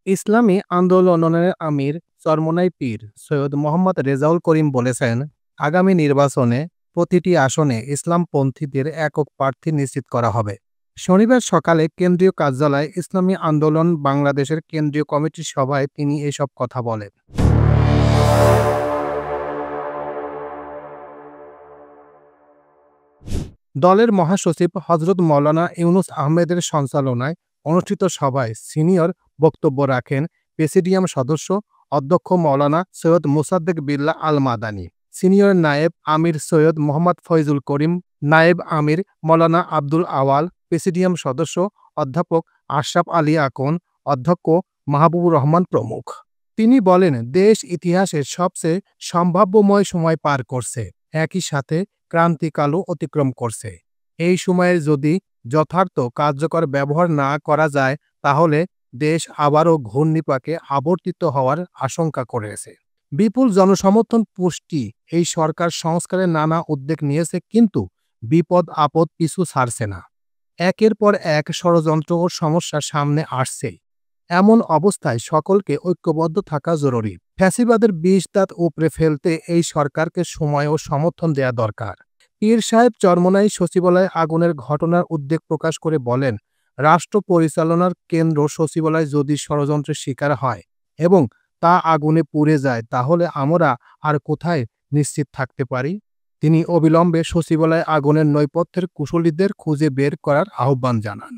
ইসলামী আন্দোলনের আমির চরমোনাই পীর সৈয়দ মোহাম্মদ রেজাউল করিম বলেছেন, আগামী নির্বাচনে প্রতিটি আসনে ইসলামপন্থীদের একক প্রার্থী নিশ্চিত করা হবে। শনিবার সকালে কেন্দ্রীয় কার্যালয়ে ইসলামী আন্দোলন বাংলাদেশের কেন্দ্রীয় কমিটির সভায় তিনি এসব কথা বলেন। দলের মহাসচিব হজরত মৌলানা ইউনুস আহমেদের সঞ্চালনায় অনুষ্ঠিত সভায় সিনিয়র বক্তব্য রাখেন প্রেসিডিয়াম সদস্য অধ্যক্ষ মৌলানা সৈয়দ মোসাদ্দেক বিল্লাহ আল মাদানী, সিনিয়র নায়েব আমির সৈয়দ মোহাম্মদ ফয়জুল করিম, নায়েব আমির মৌলানা আব্দুল আওয়াল, প্রেসিডিয়াম সদস্য অধ্যাপক আশরাফ আলী আকন, অধ্যক্ষ মাহবুবুর রহমান প্রমুখ। তিনি বলেন, দেশ ইতিহাসের সবচেয়ে সম্ভাব্যময় সময় পার করছে, একই সাথে ক্রান্তিকালও অতিক্রম করছে। এই সময়ের যদি যথার্থ কার্যকর ব্যবহার না করা যায়, তাহলে দেশ আবারও ঘূর্ণিপাকে আবর্তিত হওয়ার আশঙ্কা করেছে। বিপুল জনসমর্থন পুষ্টি এই সরকার সংস্কারের নানা উদ্যোগ নিয়েছে, কিন্তু বিপদ আপদ পিছু ছাড়ছে না। একের পর এক ষড়যন্ত্র ও সমস্যা সামনে আসছে। এমন অবস্থায় সকলকে ঐক্যবদ্ধ থাকা জরুরি। ফ্যাসিবাদের বিষ দাঁত উপড়ে ফেলতে এই সরকারকে সময় ও সমর্থন দেয়া দরকার। পীর সাহেব চরমোনাই সচিবালয়ে আগুনের ঘটনার উদ্বেগ প্রকাশ করে বলেন, রাষ্ট্র পরিচালনার কেন্দ্র সচিবালয় যদি ষড়যন্ত্রের শিকার হয় এবং তা আগুনে পুড়ে যায়, তাহলে আমরা আর কোথায় নিশ্চিত থাকতে পারি? তিনি অবিলম্বে সচিবালয়ে আগুনের নৈপথ্যের কুশলীদের খুঁজে বের করার আহ্বান জানান।